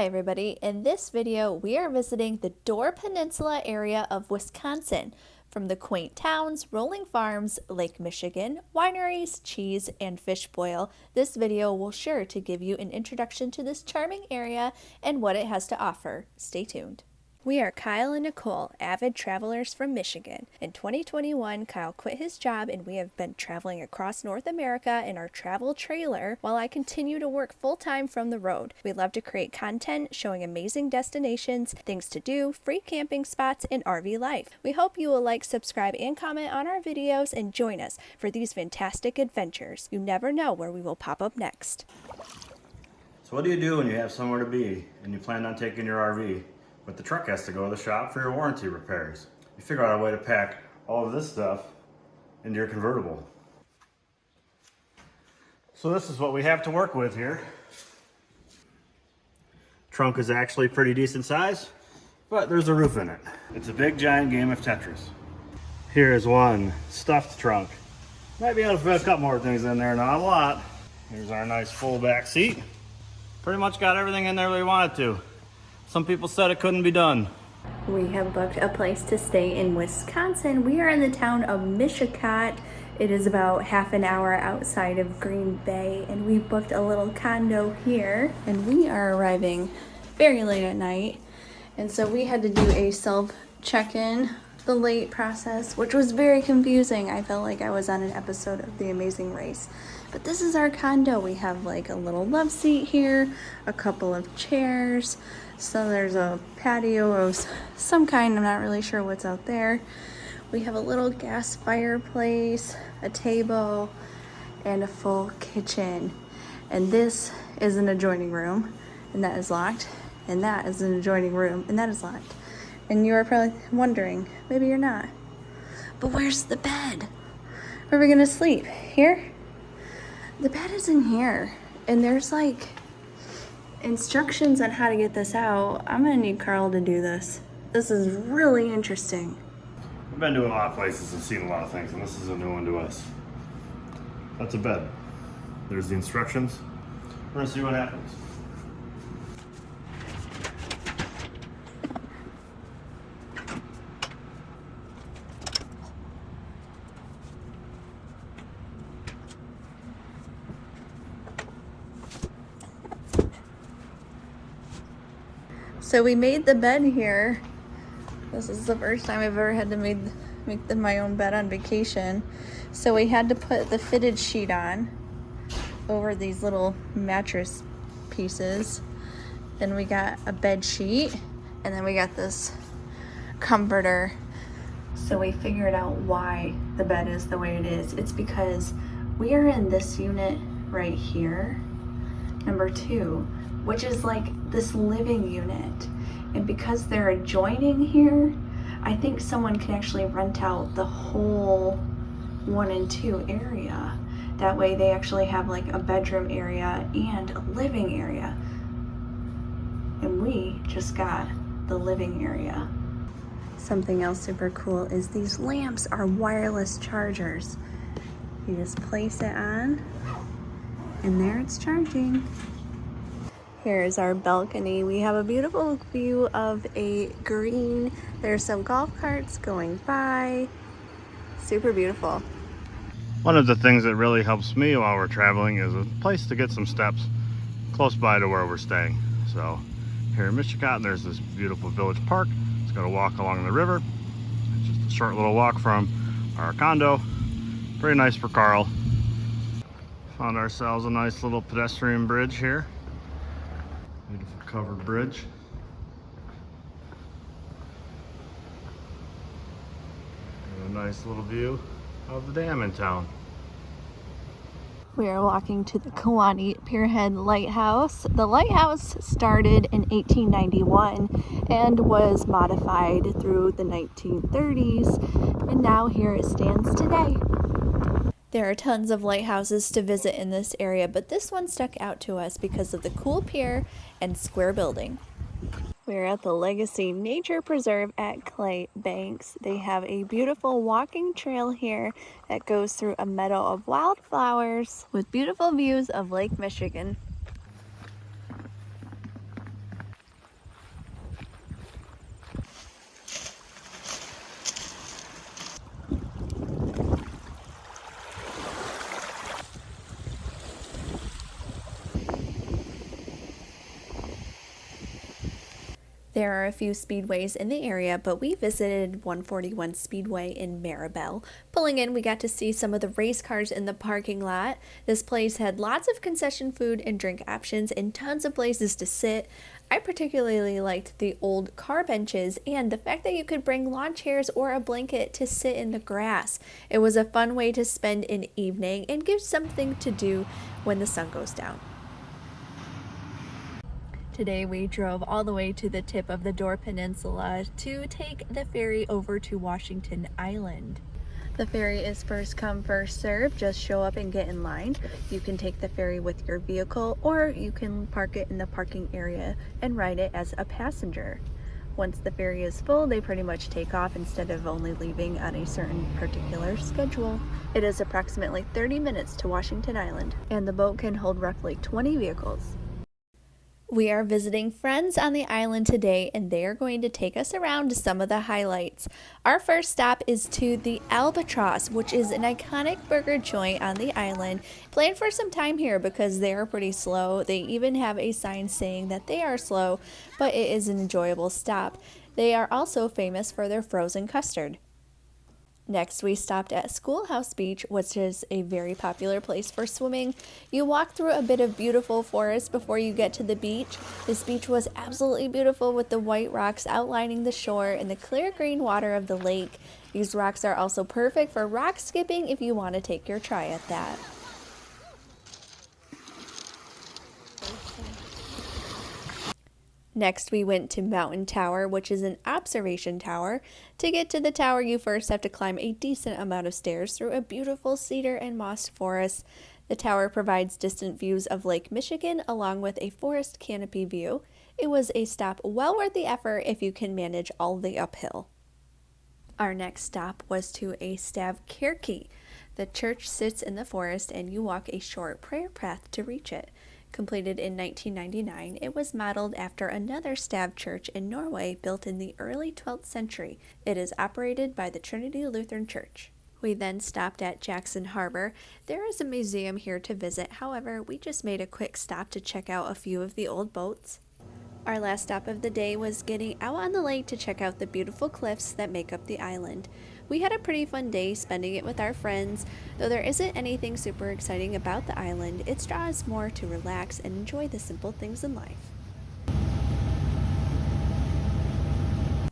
Hi everybody, in this video we are visiting the Door Peninsula area of Wisconsin. From the quaint towns, rolling farms, Lake Michigan, wineries, cheese, and fish boil, this video will sure to give you an introduction to this charming area and what it has to offer. Stay tuned. We are Kyle and Nicole, avid travelers from Michigan. In 2021, Kyle quit his job and we have been traveling across North America in our travel trailer while I continue to work full-time from the road. We love to create content showing amazing destinations, things to do, free camping spots, and RV life. We hope you will like, subscribe, and comment on our videos and join us for these fantastic adventures. You never know where we will pop up next. So what do you do when you have somewhere to be and you plan on taking your RV? But the truck has to go to the shop for your warranty repairs. You figure out a way to pack all of this stuff into your convertible. So this is what we have to work with here. Trunk is actually pretty decent size, but there's a roof in it. It's a big giant game of Tetris. Here is one stuffed trunk. Might be able to fit a couple more things in there, not a lot. Here's our nice full back seat. Pretty much got everything in there we wanted to. Some people said it couldn't be done. We have booked a place to stay in Wisconsin. We are in the town of Mishicot. It is about half an hour outside of Green Bay, and we booked a little condo here. And we are arriving very late at night, and so we had to do a self check-in, the late process, which was very confusing. I felt like I was on an episode of The Amazing Race. But this is our condo. We have like a little love seat here, a couple of chairs. So there's a patio of some kind, I'm not really sure what's out there. We have a little gas fireplace, a table, and a full kitchen. And this is an adjoining room, and that is locked. And that is an adjoining room, and that is locked. And you are probably wondering, maybe you're not, but where's the bed? Where are we gonna sleep? Here? The bed is in here, and there's like instructions on how to get this out. I'm gonna need Carl to do this. This is really interesting. We've been to a lot of places and seen a lot of things, and this is a new one to us. That's a bed. There's the instructions. We're gonna see what happens. So we made the bed here. This is the first time I've ever had to make my own bed on vacation. So we had to put the fitted sheet on over these little mattress pieces. Then we got a bed sheet, and then we got this comforter. So we figured out why the bed is the way it is. It's because we are in this unit right here, number 2, which is like this living unit. And because they're adjoining here, I think someone can actually rent out the whole 1 and 2 area. That way they actually have like a bedroom area and a living area. And we just got the living area. Something else super cool is these lamps are wireless chargers. You just place it on, and there it's charging. Here's our balcony. We have a beautiful view of a green. There's some golf carts going by. Super beautiful. One of the things that really helps me while we're traveling is a place to get some steps close by to where we're staying. So here in Mishicot, there's this beautiful village park. It's got to walk along the river. It's just a short little walk from our condo. Pretty nice for Carl. Found ourselves a nice little pedestrian bridge here. Beautiful covered bridge. And a nice little view of the dam in town. We are walking to the Kewaunee Lighthouse. The lighthouse started in 1891 and was modified through the 1930s, and now here it stands today. There are tons of lighthouses to visit in this area, but this one stuck out to us because of the cool pier and square building. We're at the Legacy Nature Preserve at Clay Banks. They have a beautiful walking trail here that goes through a meadow of wildflowers with beautiful views of Lake Michigan. There are a few speedways in the area, but we visited 141 Speedway in Maribel. Pulling in, we got to see some of the race cars in the parking lot. This place had lots of concession food and drink options and tons of places to sit. I particularly liked the old car benches and the fact that you could bring lawn chairs or a blanket to sit in the grass. It was a fun way to spend an evening and give something to do when the sun goes down. Today we drove all the way to the tip of the Door Peninsula to take the ferry over to Washington Island. The ferry is first come, first served. Just show up and get in line. You can take the ferry with your vehicle, or you can park it in the parking area and ride it as a passenger. Once the ferry is full, they pretty much take off instead of only leaving on a certain particular schedule. It is approximately 30 minutes to Washington Island, and the boat can hold roughly 20 vehicles. We are visiting friends on the island today, and they are going to take us around to some of the highlights. Our first stop is to the Albatross, which is an iconic burger joint on the island. Plan for some time here because they are pretty slow. They even have a sign saying that they are slow, but it is an enjoyable stop. They are also famous for their frozen custard. Next, we stopped at Schoolhouse Beach, which is a very popular place for swimming. You walk through a bit of beautiful forest before you get to the beach. This beach was absolutely beautiful with the white rocks outlining the shore and the clear green water of the lake. These rocks are also perfect for rock skipping if you want to take your try at that. Next, we went to Mountain Tower, which is an observation tower. To get to the tower, you first have to climb a decent amount of stairs through a beautiful cedar and moss forest. The tower provides distant views of Lake Michigan along with a forest canopy view. It was a stop well worth the effort if you can manage all the uphill. Our next stop was to a Stavkirke. The church sits in the forest and you walk a short prayer path to reach it. Completed in 1999, it was modeled after another Stav church in Norway built in the early 12th century. It is operated by the Trinity Lutheran Church. We then stopped at Jackson Harbor. There is a museum here to visit, however, we just made a quick stop to check out a few of the old boats. Our last stop of the day was getting out on the lake to check out the beautiful cliffs that make up the island. We had a pretty fun day spending it with our friends. Though there isn't anything super exciting about the island, its draw is more to relax and enjoy the simple things in life.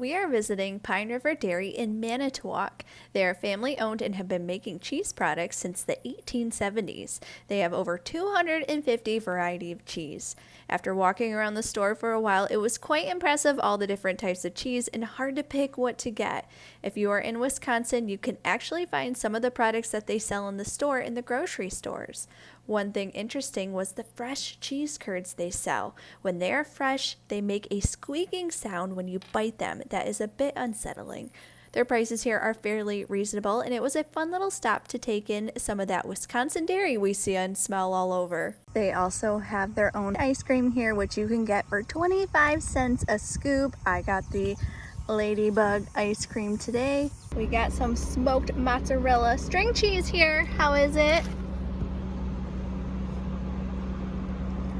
We are visiting Pine River Dairy in Manitowoc. They are family owned and have been making cheese products since the 1870s. They have over 250 variety of cheese. After walking around the store for a while, it was quite impressive all the different types of cheese and hard to pick what to get. If you are in Wisconsin, you can actually find some of the products that they sell in the store in the grocery stores. One thing interesting was the fresh cheese curds they sell. When they are fresh, they make a squeaking sound when you bite them that is a bit unsettling. Their prices here are fairly reasonable, and it was a fun little stop to take in some of that Wisconsin dairy we see and smell all over. They also have their own ice cream here, which you can get for 25 cents a scoop. I got the Ladybug ice cream today. We got some smoked mozzarella string cheese here. How is it?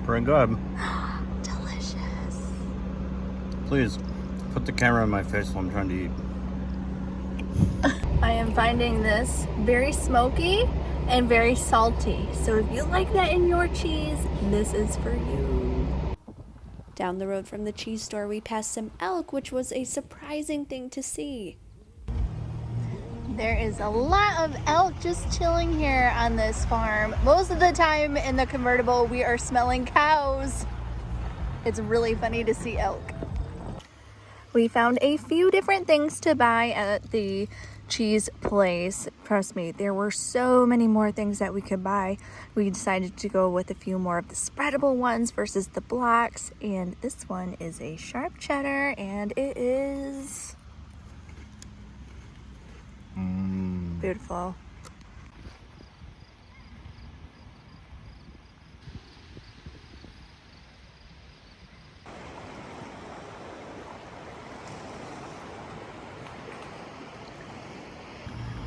Pretty good. Delicious. Please put the camera in my face while I'm trying to eat. I am finding this very smoky and very salty. So if you like that in your cheese, this is for you. Down the road from the cheese store, we passed some elk, which was a surprising thing to see. There is a lot of elk just chilling here on this farm. Most of the time in the convertible, we are smelling cows. It's really funny to see elk. We found a few different things to buy at the cheese place. Trust me, there were so many more things that we could buy. We decided to go with a few more of the spreadable ones versus the blocks. And this one is a sharp cheddar, and it is beautiful.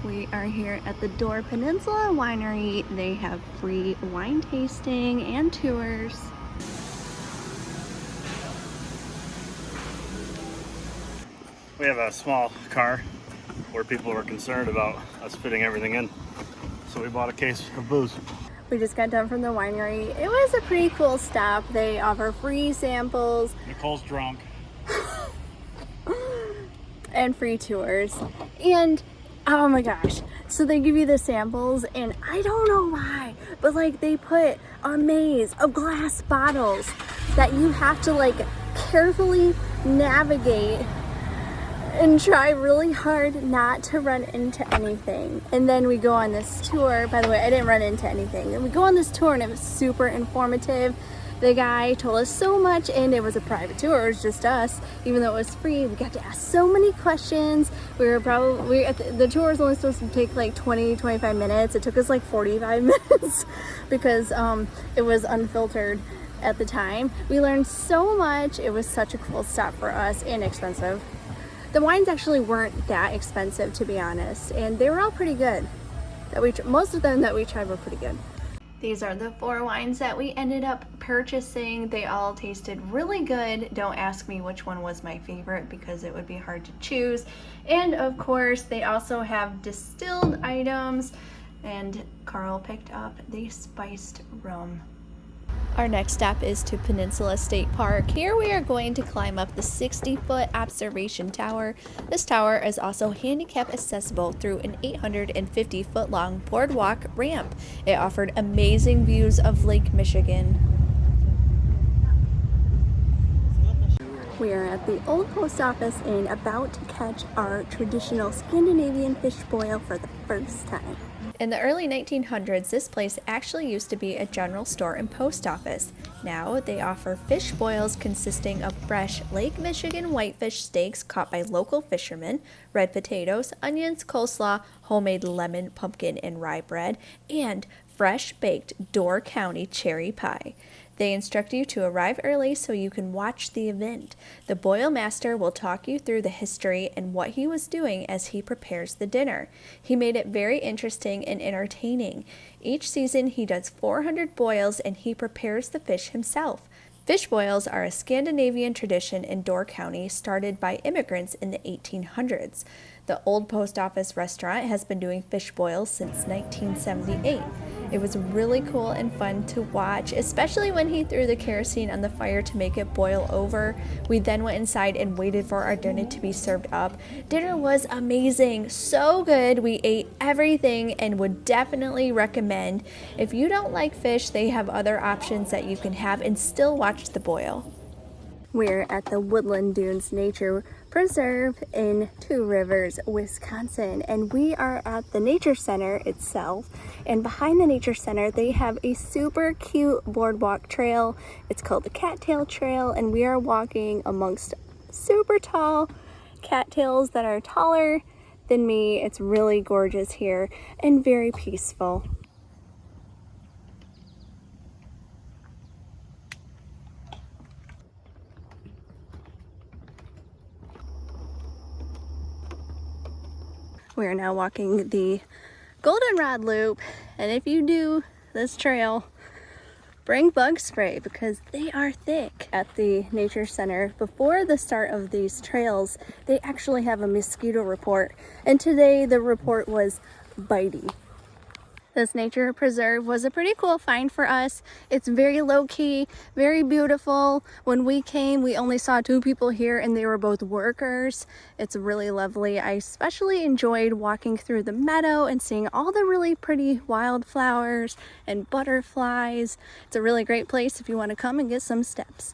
We are here at the Door Peninsula Winery. They have free wine tasting and tours. We have a small car where people were concerned about us fitting everything in. So we bought a case of booze. We just got done from the winery. It was a pretty cool stop. They offer free samples. Nicole's drunk. And free tours. And oh my gosh. So they give you the samples and I don't know why, but like they put a maze of glass bottles that you have to like carefully navigate and try really hard not to run into anything. And then we go on this tour. By the way, I didn't run into anything. And we go on this tour and it was super informative. The guy told us so much, and it was a private tour. It was just us, even though it was free. We got to ask so many questions. The tour was only supposed to take like 20-25 minutes. It took us like 45 minutes because it was unfiltered at the time. We learned so much. It was such a cool stop for us, and expensive. The wines actually weren't that expensive, to be honest, and they were all pretty good. Most of them that we tried were pretty good. These are the 4 wines that we ended up purchasing. They all tasted really good. Don't ask me which one was my favorite because it would be hard to choose. And of course, they also have distilled items, and Carl picked up the spiced rum. Our next stop is to Peninsula State Park. Here we are going to climb up the 60-foot observation tower. This tower is also handicap accessible through an 850-foot long boardwalk ramp. It offered amazing views of Lake Michigan. We are at the old post office and about to catch our traditional Scandinavian fish boil for the first time. In the early 1900s, this place actually used to be a general store and post office. Now they offer fish boils consisting of fresh Lake Michigan whitefish steaks caught by local fishermen, red potatoes, onions, coleslaw, homemade lemon, pumpkin, and rye bread, and fresh baked Door County cherry pie. They instruct you to arrive early so you can watch the event. The boil master will talk you through the history and what he was doing as he prepares the dinner. He made it very interesting and entertaining. Each season he does 400 boils and he prepares the fish himself. Fish boils are a Scandinavian tradition in Door County started by immigrants in the 1800s. The old post office restaurant has been doing fish boils since 1978. It was really cool and fun to watch, especially when he threw the kerosene on the fire to make it boil over. We then went inside and waited for our dinner to be served up. Dinner was amazing, so good. We ate everything and would definitely recommend. If you don't like fish, they have other options that you can have and still watch the boil. We're at the Woodland Dunes Nature Preserve in Two Rivers, Wisconsin, and we are at the Nature Center itself. And behind the Nature Center, they have a super cute boardwalk trail. It's called the Cattail Trail, and we are walking amongst super tall cattails that are taller than me. It's really gorgeous here and very peaceful. We are now walking the Goldenrod Loop, and if you do this trail, bring bug spray because they are thick. At the Nature Center, before the start of these trails, they actually have a mosquito report, and today the report was bitey. This nature preserve was a pretty cool find for us. It's very low-key, very beautiful. When we came, we only saw 2 people here and they were both workers. It's really lovely. I especially enjoyed walking through the meadow and seeing all the really pretty wildflowers and butterflies. It's a really great place if you want to come and get some steps.